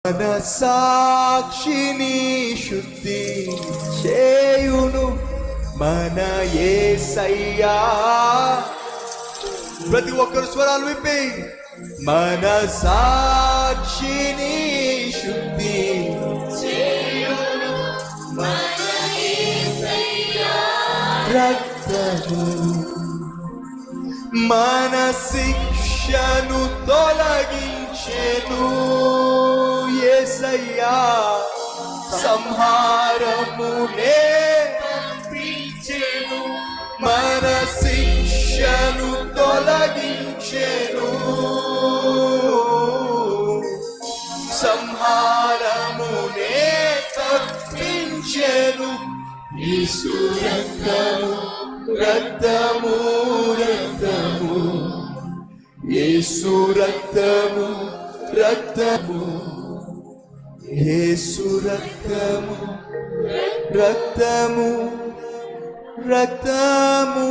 మన సాక్షిని శుద్ధి చేయును మన యేసయ్యా. ప్రతి ఒక్కరు స్వరాలు విప్పి మన సాక్షిని శుద్ధి చేయును మన యేసయ్యా. రక్తము మన శిక్షను తొలగించెను యేసయ్యా. సంహారమునే తప్పించెను మన శిక్షను తొలగించెను. సంహారమునే తప్పించెను యేసు రక్తము రక్తము రక్తము యేసు రక్తము రక్తము యేసు రక్తము రక్తము రక్తము.